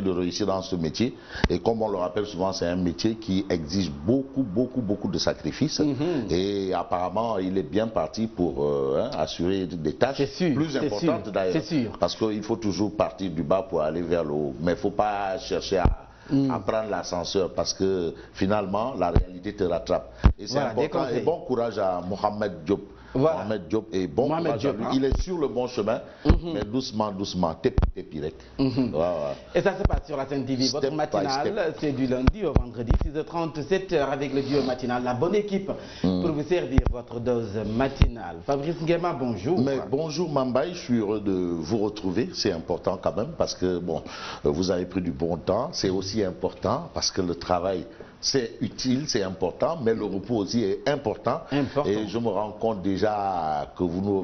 de réussir dans ce métier. Et comme on le rappelle souvent, c'est un métier qui exige beaucoup de sacrifices. Et apparemment, il est bien parti pour assurer des tâches plus importantes d'ailleurs. Parce qu'il faut toujours partir du bas pour aller vers le haut. Mais il ne faut pas chercher à prendre l'ascenseur parce que finalement, la réalité te rattrape. Et c'est important. Et bon courage à Mohamed Diop. Mohamed Diop est bon courage à lui. Il est sur le bon chemin, mais doucement, tépi. Et ça se passe sur la Sen TV. Votre matinale, c'est du lundi au vendredi, 6h30, 7h avec le duo matinal. La bonne équipe pour vous servir votre dose matinale. Fabrice Nguema, bonjour. Mais bonjour Mambaye, je suis heureux de vous retrouver. C'est important quand même parce que bon, vous avez pris du bon temps. C'est aussi important parce que le travail, c'est utile, c'est important, mais le repos aussi est important. Et je me rends compte déjà que vous nous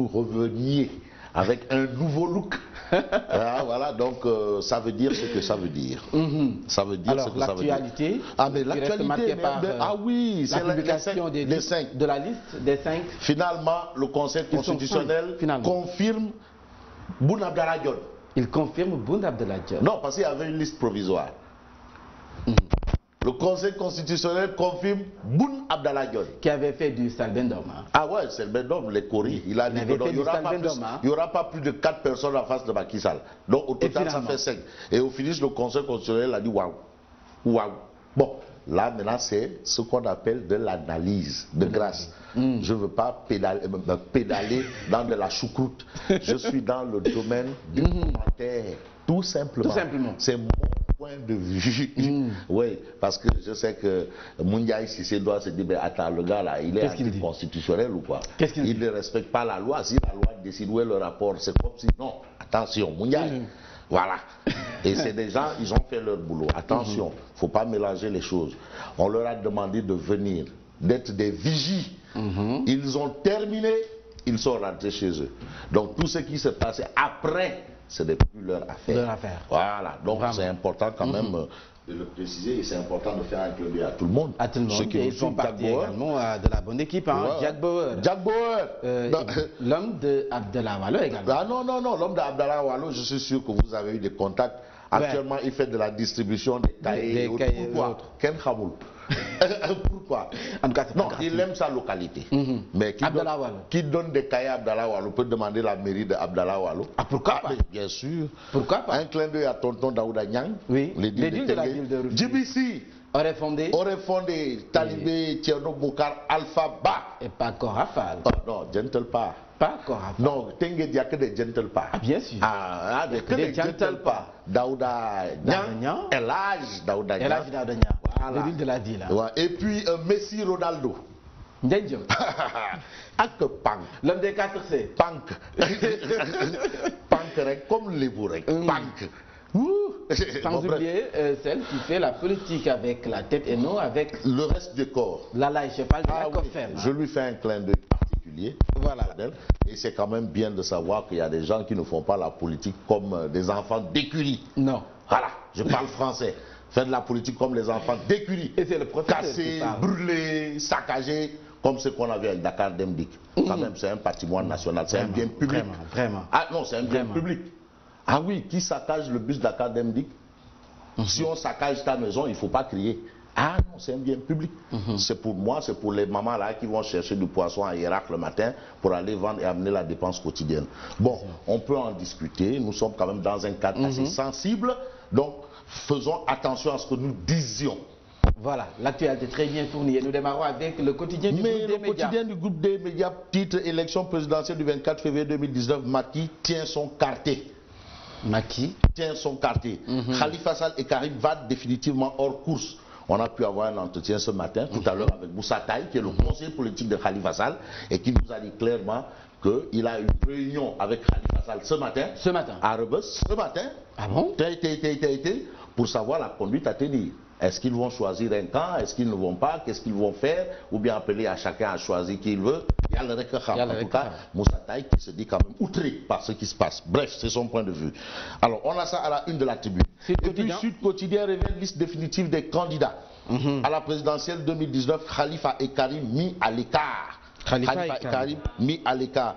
reveniez avec un nouveau look. Voilà, donc ça veut dire ce que ça veut dire. Ça veut dire ce que ça veut dire. L'actualité. Ah, mais l'actualité, oui, c'est la publication des 5. De la liste des 5. Finalement, le Conseil constitutionnel confirme Boun Abdallah Dionne. Il confirme Boun Abdallah Dionne. Non, parce qu'il y avait une liste provisoire. Le Conseil constitutionnel confirme Boun Abdallah Dionne. Qui avait fait du Salbendom. Ah ouais, Salbendom, les coris. Il a dit qu'il n'y aura pas plus de 4 personnes en face de Macky Sall. Donc au total, ça fait 5. Et au finish, le Conseil constitutionnel a dit waouh. Waouh. Bon, là maintenant, c'est ce qu'on appelle de l'analyse de grâce. Je ne veux pas pédaler dans de la choucroute. Je suis dans le domaine du commentaire. Tout simplement. C'est mon point de vue. Oui, parce que je sais que Moundiaï Sissé doit se dire, ben, attends, le gars là, il est anticonstitutionnel ou quoi? Il ne respecte pas la loi. Si la loi décide où est le rapport, c'est comme si, non, attention, Moundiaï. Voilà. Et c'est des gens, ils ont fait leur boulot. Attention, il ne faut pas mélanger les choses. On leur a demandé de venir, d'être des vigies. Ils ont terminé, ils sont rentrés chez eux. Donc tout ce qui s'est passé après, ce n'est plus leur affaire. Voilà, donc c'est important quand même de le préciser et c'est important de faire un clin d'œil à tout le monde. À tout le monde. Et ils font partie également de la bonne équipe, hein, Jack Bauer. Jack Bauer. L'homme d'Abdallah Wallo également. Ah non, l'homme d'Abdallah Wallo, je suis sûr que vous avez eu des contacts. Actuellement, il fait de la distribution des cahiers. Pourquoi Ken Khamoul. Pourquoi? En tout cas, non, il aime sa localité. Mais qui donne des cahiers à Abdallah Wallo peut demander la mairie d'Abdallah Wallo. Ah, pourquoi pas? Bien sûr. Pourquoi pas? Un clin d'œil à tonton Daouda Niang. Oui, l'édile de la ville de Rufisque. JBC aurait fondé Talibé, Tierno Boukar, Alpha Ba. Et pas Korafal. Oh, non, Gentle Pas. Pas Korafal. Non, il n'y a que des Gentle Pas. Ah, bien sûr. Que des Gentle Pas. Daouda Niang. Elage Daouda Niang. Voilà. L'édile de la ville. Ouais. Et puis Messi Ronaldo. Ndjenjo. Ak Pank. L'homme des 4C. Pank. Pank comme les bourrecs. Pank. Sans oublier celle qui fait la politique avec la tête et non avec le reste du corps. Lalaï Chefal de la Cofem. Je lui fais un clin d'œil particulier. Voilà. Et c'est quand même bien de savoir qu'il y a des gens qui ne font pas la politique comme des enfants d'écurie. Non. Voilà, je parle français. Faire de la politique comme les enfants d'écurie. Et c'est le professeur cassé, brûlé, saccagé, comme ce qu'on avait avec Dakar Demdik. Quand même, c'est un patrimoine national, c'est un bien public. Vraiment. Ah non, c'est un bien public. Ah oui, qui saccage le bus Dakar Demdik? Si on saccage ta maison, il ne faut pas crier. Ah non, c'est un bien public. C'est pour moi, c'est pour les mamans là qui vont chercher du poisson à Irak le matin pour aller vendre et amener la dépense quotidienne. Bon, on peut en discuter. Nous sommes quand même dans un cadre assez sensible. Donc, faisons attention à ce que nous disions. Voilà, l'actualité très bien fournie. Et nous démarrons avec le quotidien du groupe des médias. Mais le quotidien du groupe des médias, titre élection présidentielle du 24 février 2019, Macky tient son quartier. Macky tient son quartier. Khalifa Sall et Karim Wade définitivement hors course. On a pu avoir un entretien ce matin, tout à l'heure, avec Moussa Taï, qui est le conseiller politique de Khalifa Sall, et qui nous a dit clairement qu'il a eu une réunion avec Khalifa Sall ce matin. À Rebeuss, ce matin. Ah bon? Pour savoir la conduite à tenir. Est-ce qu'ils vont choisir un camp? Est-ce qu'ils ne vont pas? Qu'est-ce qu'ils vont faire? Ou bien appeler à chacun à choisir qui il veut? Il y a le Rekha. En tout cas, Moussa Taï qui se dit quand même outré par ce qui se passe. Bref, c'est son point de vue. Alors, on a ça à la une de la tribune. Et puis, Sud Quotidien révèle liste définitive des candidats à la présidentielle 2019. Khalifa et Karim mis à l'écart. Khalifa et Karim mis à l'écart.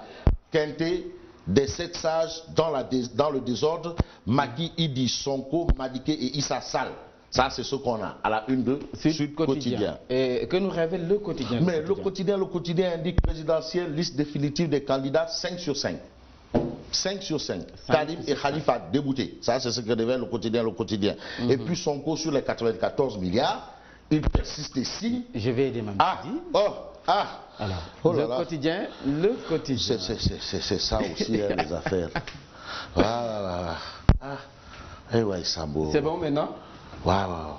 Kenté des 7 sages dans le désordre, Macky, Idi, Sonko, Madické et Issa Sall. Ça, c'est ce qu'on a à la une de Sud Quotidien. Et que nous révèle le quotidien? Mais le quotidien indique présidentielle, liste définitive des candidats 5 sur 5. 5 sur 5. Karim et Khalifa déboutés. Ça, c'est ce que révèle le quotidien. Et puis Sonko sur les 94 milliards. Il persiste ici. Je vais aider ma Alors, le quotidien. C'est ça aussi, les affaires. Voilà. C'est bon maintenant? Voilà.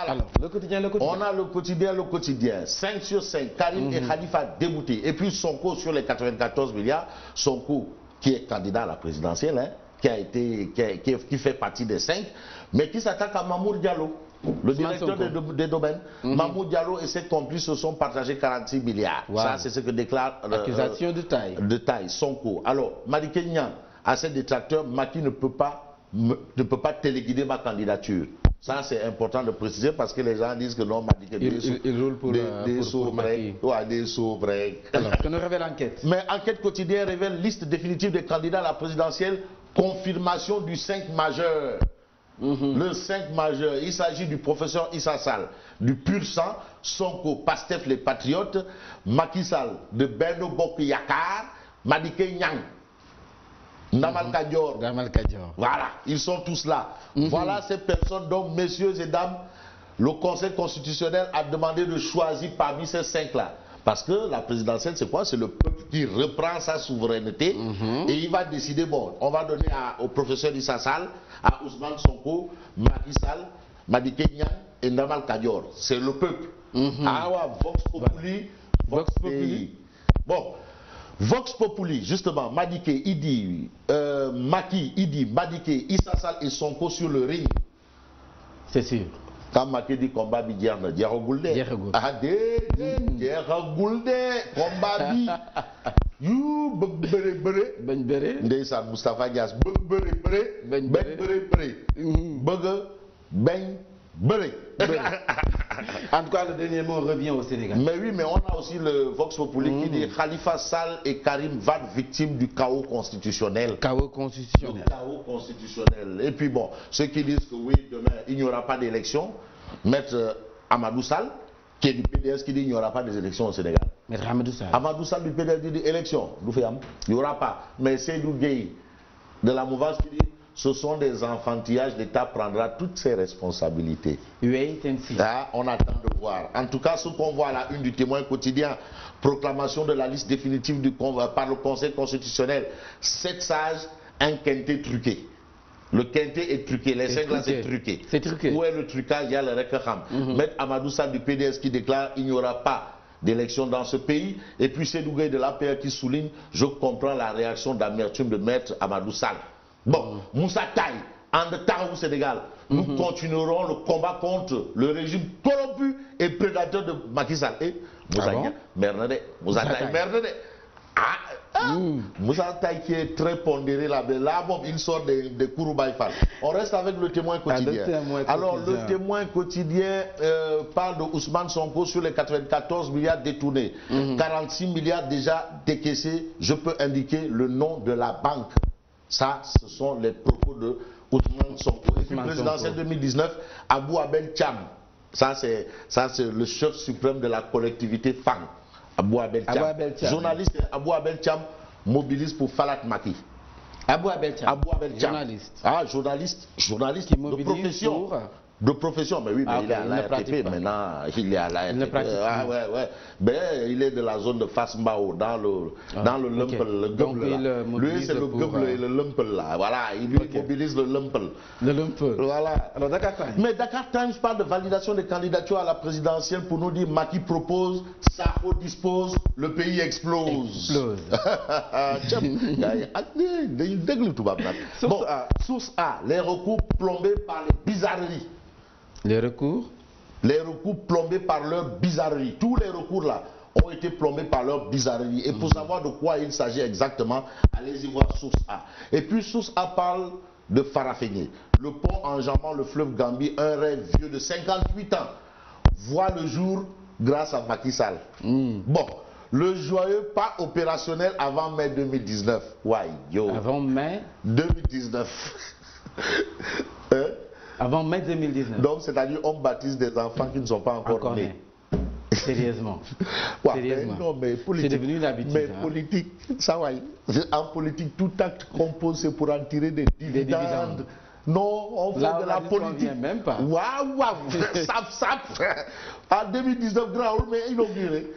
Alors, le quotidien. On a le quotidien. 5 sur 5. Karim et Khalifa déboutés. Et puis Sonko sur les 94 milliards. Sonko qui est candidat à la présidentielle, hein, qui fait partie des 5, mais qui s'attaque à Mamour Diallo, le directeur des domaines. Mamour Diallo et ses complices se sont partagés 46 milliards. Wow. Ça, c'est ce que déclare accusation de taille. Sonko. Alors, Madické Niang, à ses détracteurs, Macky ne peut pas téléguider ma candidature. Ça, c'est important de préciser parce que les gens disent que non, Madické il roule pour Macky. Ouais, des sous-breaks. Alors, que nous révèle l'enquête? Mais enquête quotidienne révèle liste définitive des candidats à la présidentielle, confirmation du 5 majeur. Le 5 majeur, il s'agit du professeur Issa Sall, du Pur Sang, Sonko, Pastef les Patriotes, Macky Sall, de Benno Bokk Yakaar, Madické Niang, Ndamal Kadior. Voilà, ils sont tous là. Voilà ces personnes dont, messieurs et dames, le Conseil constitutionnel a demandé de choisir parmi ces 5-là. Parce que la présidentielle, c'est quoi? C'est le peuple qui reprend sa souveraineté et il va décider, bon, on va donner au professeur Issa Sall, à Ousmane Sonko, Macky Sall, Madické Niang et Ndamal Kadior. C'est le peuple. Vox Populi. Bon. Vox Populi, justement, Madické, Idi, Macky, Idi, Madické, Issa Sall et Sonko sur le ring. C'est sûr. Quand Macky dit combat bi jeex na jeexagul de. Jeexagul de combat bi yu bëgg bëre. Ndeysaan Moustapha Niasse bëgg bëre. Bëgg bañ bëre. En tout cas, le dernier mot revient au Sénégal. Mais oui, mais on a aussi le Vox Populi qui dit Khalifa Sall et Karim Wade victimes du chaos constitutionnel. Chaos constitutionnel. Le chaos constitutionnel. Et puis bon, ceux qui disent que oui, demain, il n'y aura pas d'élection, Maître Amadou Sall, qui est du PDS, qui dit qu'il n'y aura pas d'élection au Sénégal. Maître Amadou Sall. Amadou Sall du PDS dit élection, il n'y aura pas. Mais Seydou Gueye de la mouvance qui dit ce sont des enfantillages, l'État prendra toutes ses responsabilités. Wait and see. Là, on attend de voir. En tout cas, ce qu'on voit à la une du Témoin quotidien, proclamation de la liste définitive par le Conseil constitutionnel, 7 sages, un quintet truqué. Le quintet est truqué, les 5 là c'est truqué. C'est truqué. Où est le trucage? Il y a le Rekham. Maître Amadou Sall du PDS qui déclare qu'il n'y aura pas d'élection dans ce pays. Et puis Seydou Gueye de l'APR qui souligne, je comprends la réaction d'amertume de Maître Amadou Sall. Bon, Moussa Taye, en temps au Sénégal, nous continuerons le combat contre le régime corrompu et prédateur de Macky Sall. Et Moussa Taye, merde. Moussa Taye qui est très pondéré là, bon, il sort des Kouroubaï Fall. On reste avec le Témoin quotidien. Alors, le Témoin quotidien parle de Ousmane Sonko sur les 94 milliards détournés. 46 milliards déjà décaissés. Je peux indiquer le nom de la banque. Ça, ce sont les propos de Ousmane Sonko. Et puis, présidentielle 2019, Abou Abel Cham. Ça, c'est le chef suprême de la collectivité FAN. Abou Abel Cham. Journaliste Abou Abel Cham mobilise pour Falat Maki. Abou Abel Cham. Journaliste. Ah, journaliste qui mobilise de profession. Pour... De profession, mais oui, mais il est à la RTP maintenant. Il est à la RTP. Ben, il est de la zone de Fasmbao, dans le Lumpel, le Gumbel. Lui, c'est le Gumbel et le Lumpel là. Voilà, il mobilise le Lumpel. Le Lumpel. Voilà. Alors, Dakar Times. Mais Dakar Times parle de validation des candidatures à la présidentielle pour nous dire Macky propose, Sarko dispose, le pays explose. Bon, source A, les recours plombés par les bizarreries. Les recours plombés par leur bizarrerie. Tous les recours là ont été plombés par leur bizarrerie. Et pour savoir de quoi il s'agit exactement, allez-y voir source A. Et puis source A parle de Farafenni. Le pont enjambant le fleuve Gambie, un rêve vieux de 58 ans, voit le jour grâce à Macky Sall. Bon, le joyeux pas opérationnel avant mai 2019. Ouais, yo. Avant mai 2019. Hein? Avant mai 2019. Donc, c'est-à-dire, on baptise des enfants qui ne sont pas encore nés. Sérieusement. Ouais, Sérieusement. Non, mais politique. C'est devenu une habitude. Mais hein. politique, ça va. En politique, tout acte qu'on pose, c'est pour en tirer des dividendes. Non, on fait de la politique. Même pas. Waouh, waouh, sap. En 2019, Graoul, mais inauguré.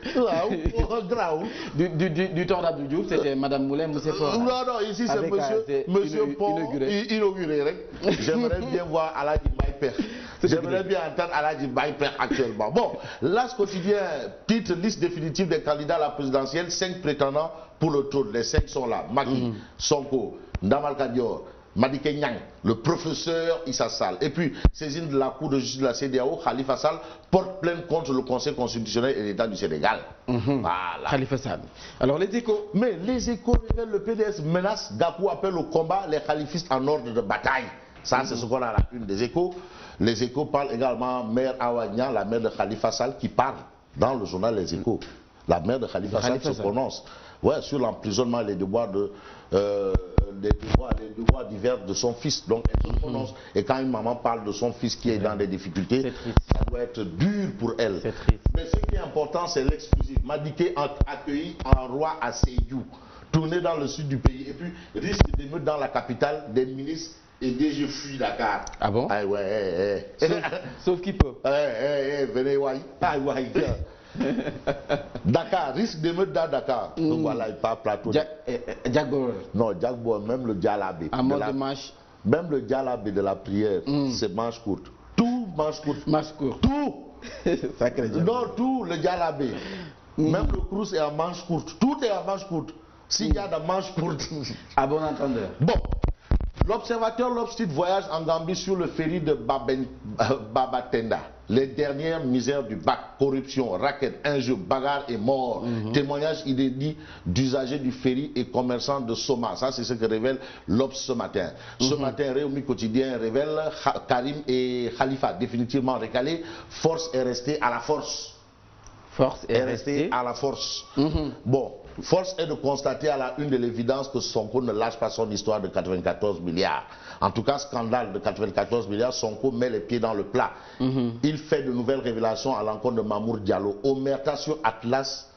Graoul. Du temps d'Abdou Diouf, c'était Mme Moulin Moussefora. Non, ici c'est monsieur Pont inauguré. J'aimerais bien voir Aladji Baïper. J'aimerais bien entendre Aladji Baïper actuellement. Bon, l'As quotidien titre liste définitive des candidats à la présidentielle, 5 prétendants pour le trône. Les 5 sont là. Macky, Sonko, Ndamal Kadior, Madické Niang, le professeur Issa Sall. Et puis, saisine de la Cour de justice de la CEDEAO, Khalifa Sall porte plainte contre le Conseil constitutionnel et l'État du Sénégal. Voilà. Khalifa Sall. Alors, les échos. Mais les échos révèlent le PDS menace, Gakou appelle au combat les khalifistes en ordre de bataille. Ça, c'est ce qu'on a à la une des échos. Les échos parlent également mère Awa-Niang, la mère de Khalifa Sall, qui parle dans le journal Les Échos. La mère de Khalifa Sall se prononce sur l'emprisonnement et les devoirs divers de son fils. Donc elle se prononce. Et quand une maman parle de son fils qui est dans des difficultés, ça doit être dur pour elle. Mais ce qui est important, c'est l'exclusif. Madické accueilli en roi à Sédhiou, tourné dans le sud du pays. Et puis risque d'émeute dans la capitale, des ministres et DG fuient Dakar. Ah bon? Ah ouais. Sauf qui peut. Venez, ouais. Dakar, risque d'émeute dans Dakar. Donc voilà, il part plateau. Jack Bauer. Non, Jack Bauer, même le Djalabé. Même le Djalabé de la prière, c'est manche courte. Tout manche courte. Manche courte. Tout. Sacré Djalabé. Non, tout le Djalabé. Même le Crous est en manche courte. Tout est en manche courte. S'il y a de manche courte. À bon entendeur. Bon. L'observateur Lobstead voyage en Gambie sur le ferry de Babatenda. Les dernières misères du bac, corruption, racket, injures, bagarre et mort. Témoignage inédit d'usagers du ferry et commerçants de Soma. Ça, c'est ce que révèle l'Obs ce matin. Ce matin, Réumi Quotidien révèle Karim et Khalifa définitivement recalés. Force est restée à la force. Force est restée à la force. Bon. Force est de constater à la une de l'évidence que Sonko ne lâche pas son histoire de 94 milliards. En tout cas, scandale de 94 milliards, Sonko met les pieds dans le plat. Il fait de nouvelles révélations à l'encontre de Mamour Diallo. Omerta sur Atlas,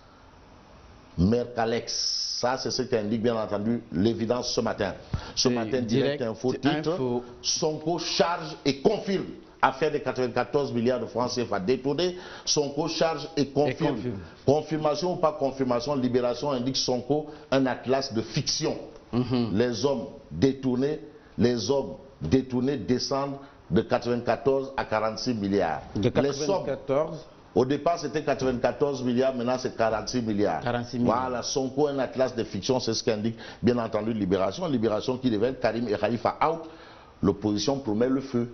Mercalex. Ça, c'est ce qu'indique bien entendu l'évidence ce matin. Ce matin, Direct Info titre Sonko charge et confirme. Affaire des 94 milliards de francs CFA détournés, Sonko charge et confirme. Confirmation ou pas confirmation, Libération indique Sonko un atlas de fiction. Les hommes détournés descendent de 94 à 46 milliards. De 94 les sommes, au départ c'était 94 milliards, maintenant c'est 46 milliards. 46 milliards. Voilà, Sonko un atlas de fiction, c'est ce qu'indique bien entendu Libération. Libération qui révèle Karim et Khalifa out, l'opposition promet le feu.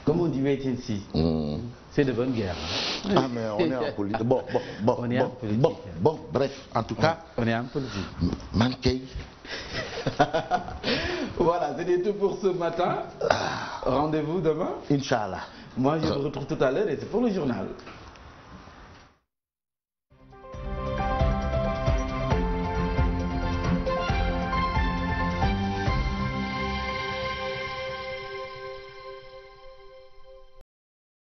Comme on dit wait and see. C'est de bonne guerre. Ah mais on est en politique. Bon, bref, en tout cas. On est en politique. Manqué. Voilà, c'était tout pour ce matin. Rendez-vous demain. Inch'Allah. Moi je vous retrouve tout à l'heure et c'est pour le journal.